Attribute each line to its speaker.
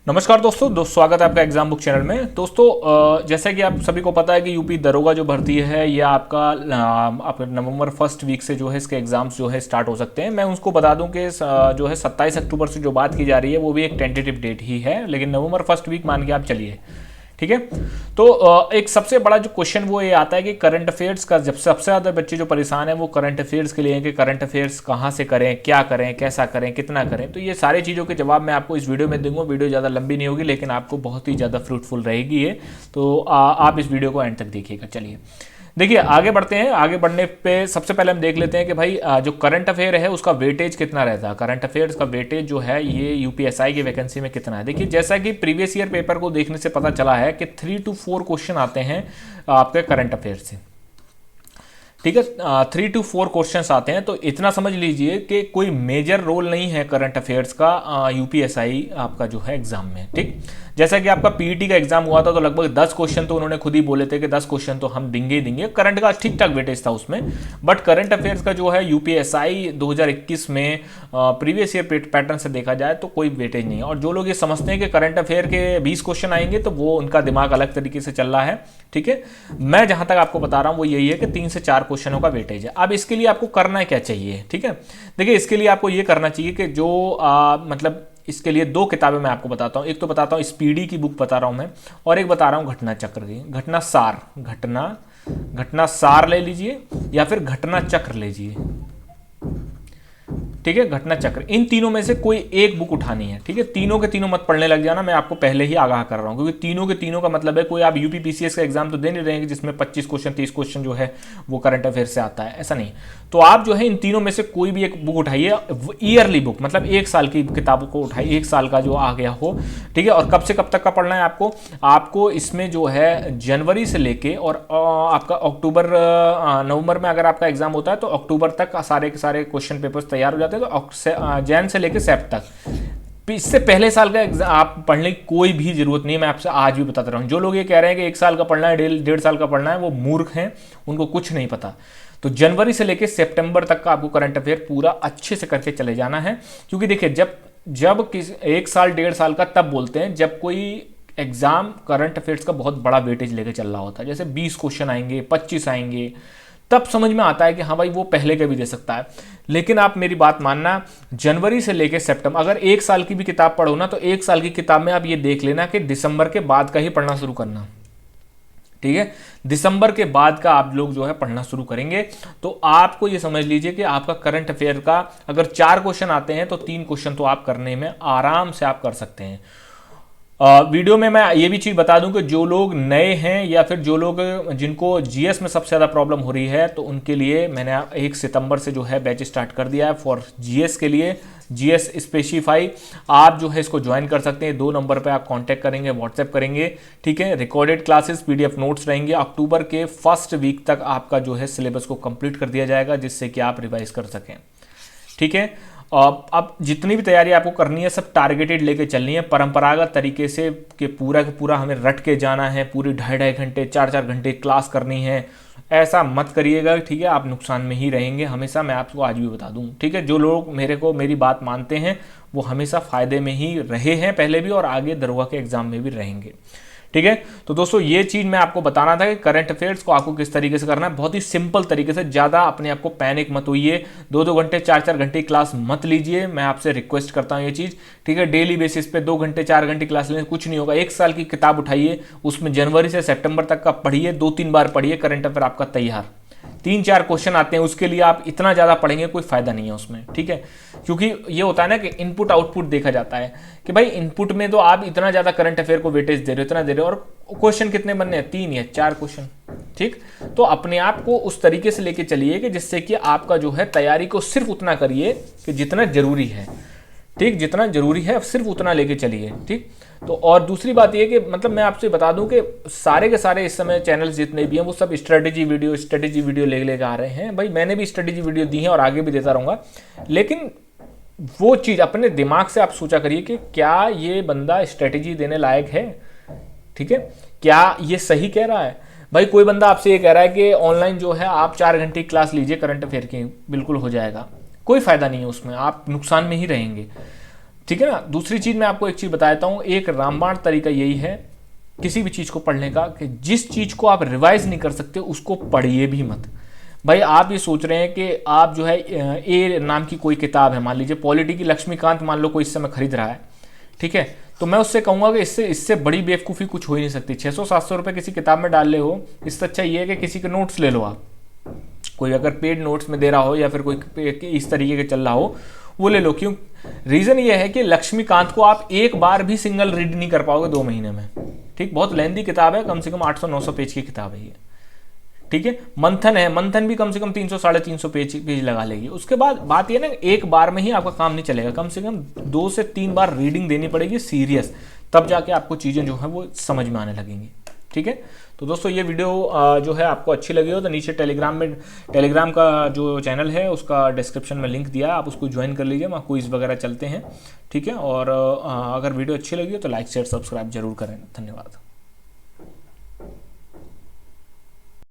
Speaker 1: नमस्कार दोस्तों स्वागत है आपका एग्जाम बुक चैनल में। दोस्तों जैसा कि आप सभी को पता है कि यूपी दरोगा जो भर्ती है ये आपका नवंबर फर्स्ट वीक से जो है इसके एग्जाम्स जो है स्टार्ट हो सकते हैं। मैं उसको बता दूं कि जो है 27 अक्टूबर से जो बात की जा रही है वो भी एक टेंटेटिव डेट ही है, लेकिन नवंबर फर्स्ट वीक मान के आप चलिए, ठीक है। तो एक सबसे बड़ा जो क्वेश्चन वो ये आता है कि करंट अफेयर्स का, जब सबसे ज़्यादा बच्चे जो परेशान है वो करंट अफेयर्स के लिए हैं कि करंट अफेयर्स कहाँ से करें, क्या करें, कैसा करें, कितना करें। तो ये सारी चीज़ों के जवाब मैं आपको इस वीडियो में दूंगा। वीडियो ज़्यादा लंबी नहीं होगी लेकिन आपको बहुत ही ज़्यादा फ्रूटफुल रहेगी ये, तो आप इस वीडियो को एंड तक देखिएगा। चलिए देखिए आगे बढ़ते हैं। आगे बढ़ने पे सबसे पहले हम देख लेते हैं कि भाई जो करंट अफेयर है उसका वेटेज कितना रहता है। करंट अफेयर्स का वेटेज जो है ये यूपीएसआई की वैकेंसी में कितना है। देखिए जैसा कि प्रीवियस ईयर पेपर को देखने से पता चला है कि 3 to 4 क्वेश्चन आते हैं आपके करंट अफेयर से, ठीक है। 3 to 4 क्वेश्चंस आते हैं, तो इतना समझ लीजिए कि कोई मेजर रोल नहीं है करंट अफेयर्स का यूपीएसआई आपका जो है एग्जाम में, ठीक। जैसा कि आपका पीईटी का एग्जाम हुआ था तो लगभग 10 क्वेश्चन तो उन्होंने खुद ही बोले थे कि 10 क्वेश्चन तो हम देंगे ही देंगे। करंट का ठीक ठाक वेटेज था उसमें, बट करंट अफेयर्स का जो है यूपीएसआई 2021 में प्रीवियस ईयर पैटर्न से देखा जाए तो कोई वेटेज नहीं है। और जो लोग ये समझते हैं कि करंट अफेयर के 20 क्वेश्चन आएंगे तो वो उनका दिमाग अलग तरीके से चल रहा है, ठीक है। मैं जहां तक आपको बता रहा हूं वो यही है कि 3 से 4 क्वेश्चनों का वेटेज है। अब इसके लिए आपको करना क्या चाहिए, ठीक है। देखिए इसके लिए आपको ये करना चाहिए कि जो मतलब इसके लिए 2 किताबें मैं आपको बताता हूं। एक तो बताता हूं स्पीडी की बुक बता रहा हूं मैं, और एक बता रहा हूं घटना चक्र की। घटना सार ले लीजिए या फिर घटना चक्र लीजिए, ठीक है। घटना चक्र, इन तीनों में से कोई एक बुक उठानी है, ठीक है। तीनों के तीनों मत पढ़ने लग जाना, मैं आपको पहले ही आगाह कर रहा हूं, क्योंकि तीनों के तीनों का मतलब है कोई आप यूपी पीसीएस का एग्जाम तो दे नहीं रहे हैं जिसमें 25 क्वेश्चन 30 क्वेश्चन जो है वो करंट अफेयर से आता है, ऐसा नहीं। तो आप जो है इन तीनों में से कोई भी एक बुक उठाइए, ईयरली बुक, मतलब 1 साल की किताबों को उठाइए, 1 साल का जो आ गया हो, ठीक है। और कब से कब तक का पढ़ना है आपको इसमें जो है जनवरी से लेके और आपका अक्टूबर नवंबर में अगर आपका एग्जाम होता है तो अक्टूबर तक सारे के सारे क्वेश्चन पेपर्स तैयार हो जाते हैं। तो जैन से लेकर सेप्ट तक, इससे पहले साल का एग्जाम आप पढ़ने की कोई भी जरूरत नहीं है। मैं आपसे आज भी बताता रहा हूं, जो लोग ये कह रहे हैं कि 1 साल का पढ़ना है, 1.5 साल का पढ़ना है, वो मूर्ख हैं, उनको कुछ नहीं पता। तो जनवरी से लेकर सितंबर तक का आपको करंट अफेयर पूरा अच्छे से करके चले जाना है। क्योंकि देखिए जब 1 साल 1.5 साल का तब बोलते हैं जब कोई एग्जाम करंट अफेयर्स का बहुत बड़ा वेटेज लेकर चल रहा होता है, जैसे 20 क्वेश्चन आएंगे, 25 आएंगे, तब समझ में आता है कि हाँ भाई वो पहले का भी दे सकता है। लेकिन आप मेरी बात मानना, जनवरी से लेकर सितंबर, अगर 1 साल की भी किताब पढ़ो ना तो 1 साल की किताब में आप ये देख लेना कि दिसंबर के बाद का ही पढ़ना शुरू करना, ठीक है। दिसंबर के बाद का आप लोग जो है पढ़ना शुरू करेंगे तो आपको ये समझ लीजिए कि आपका करंट अफेयर का अगर 4 क्वेश्चन आते हैं तो 3 क्वेश्चन तो आप करने में आराम से आप कर सकते हैं। वीडियो में मैं ये भी चीज़ बता दूं कि जो लोग नए हैं या फिर जो लोग जिनको जीएस में सबसे ज़्यादा प्रॉब्लम हो रही है तो उनके लिए मैंने 1 सितंबर से जो है बैच स्टार्ट कर दिया है फॉर जीएस के लिए, जीएस स्पेसिफाई। आप जो है इसको ज्वाइन कर सकते हैं। 2 नंबर पे आप कांटेक्ट करेंगे, व्हाट्सएप करेंगे, ठीक है। रिकॉर्डेड क्लासेस, पीडीएफ नोट्स रहेंगे। अक्टूबर के फर्स्ट वीक तक आपका जो है सिलेबस को कंप्लीट कर दिया जाएगा जिससे कि आप रिवाइज कर सकें, ठीक है। अब जितनी भी तैयारी आपको करनी है सब टारगेटेड लेके चलनी है, परंपरागत तरीके से कि पूरा का पूरा हमें रट के जाना है, पूरी 2.5 घंटे 4 घंटे क्लास करनी है, ऐसा मत करिएगा, ठीक है। आप नुकसान में ही रहेंगे हमेशा, मैं आपको आज भी बता दूं, ठीक है। जो लोग मेरी बात मानते हैं वो हमेशा फायदे में ही रहे हैं पहले भी और आगे दरोगा के एग्जाम में भी रहेंगे, ठीक है। तो दोस्तों ये चीज मैं आपको बताना था कि करंट अफेयर्स को आपको किस तरीके से करना है, बहुत ही सिंपल तरीके से। ज्यादा अपने आप को पैनिक मत होइए, 2-2 घंटे 4-4 घंटे क्लास मत लीजिए, मैं आपसे रिक्वेस्ट करता हूं ये चीज, ठीक है। डेली बेसिस पे 2 घंटे 4 घंटे क्लास लेने कुछ नहीं होगा। 1 साल की किताब उठाइए, उसमें जनवरी से सितंबर तक का पढ़िए, 2-3 बार पढ़िए, करंट अफेयर आपका तैयार। 3-4 क्वेश्चन आते हैं, उसके लिए आप इतना ज़्यादा पढ़ेंगे कोई फायदा नहीं है उसमें, ठीक है। क्योंकि ये होता है ना कि इनपुट आउटपुट देखा जाता है कि भाई इनपुट में तो आप इतना ज़्यादा करंट अफेयर को वेटेज दे रहे हो, इतना दे रहे हो, और क्वेश्चन कितने बनने हैं, 3 या 4 क्वेश्चन, ठीक। तो अपने आप को उस तरीके से लेके चलिए कि जिससे कि आपका जो है तैयारी को सिर्फ उतना करिए कि जितना जरूरी है, ठीक। जितना जरूरी है सिर्फ उतना लेके चलिए, ठीक। तो और दूसरी बात ये कि मतलब मैं आपसे बता दूं कि सारे के सारे इस समय चैनल्स जितने भी हैं वो सब स्ट्रेटेजी वीडियो ले आ रहे हैं। भाई मैंने भी स्ट्रेटेजी वीडियो दी है और आगे भी देता रहूंगा, लेकिन वो चीज़ अपने दिमाग से आप सोचा करिए कि क्या ये बंदा स्ट्रेटेजी देने लायक है, ठीक है। क्या ये सही कह रहा है। भाई कोई बंदा आपसे ये कह रहा है कि ऑनलाइन जो है आप 4 घंटे की क्लास लीजिए करंट अफेयर की, बिल्कुल हो जाएगा, कोई फायदा नहीं है उसमें, आप नुकसान में ही रहेंगे। ठीक है ना। दूसरी चीज़ मैं आपको एक चीज़ बताता हूँ, एक रामबाण तरीका यही है किसी भी चीज़ को पढ़ने का कि जिस चीज़ को आप रिवाइज नहीं कर सकते उसको पढ़िए भी मत। भाई आप ये सोच रहे हैं कि आप जो है ए नाम की कोई किताब है, मान लीजिए पॉलिटी की लक्ष्मीकांत मान लो कोई इस समय खरीद रहा है, ठीक है, तो मैं उससे कहूँगा कि इससे बड़ी बेवकूफ़ी कुछ हो ही नहीं सकती। 600-700 रुपये किसी किताब में डाल ले हो, इससे अच्छा ये है कि किसी के नोट्स ले लो आप, कोई अगर पेड नोट्स में दे रहा हो या फिर कोई इस तरीके के चल रहा हो वो ले लो। क्यों? रीज़न ये है कि लक्ष्मीकांत को आप एक बार भी सिंगल रीड नहीं कर पाओगे 2 महीने में, ठीक। बहुत लेंदी किताब है, कम से कम 800-900 पेज की किताब है ये, ठीक है। मंथन है, मंथन भी कम से कम 300-350 पेज लगा लेगी। उसके बाद बात ये ना, एक बार में ही आपका काम नहीं चलेगा, कम से कम 2 से 3 बार रीडिंग देनी पड़ेगी सीरियस, तब जाके आपको चीज़ें जो है वो समझ में आने लगेंगी, ठीक है। तो दोस्तों ये वीडियो जो है आपको अच्छी लगी हो तो नीचे टेलीग्राम का जो चैनल है उसका डिस्क्रिप्शन में लिंक दिया है, आप उसको ज्वाइन कर लीजिए, वहाँ क्विज वगैरह चलते हैं, ठीक है। और अगर वीडियो अच्छी लगी हो तो लाइक शेयर सब्सक्राइब जरूर करें। धन्यवाद।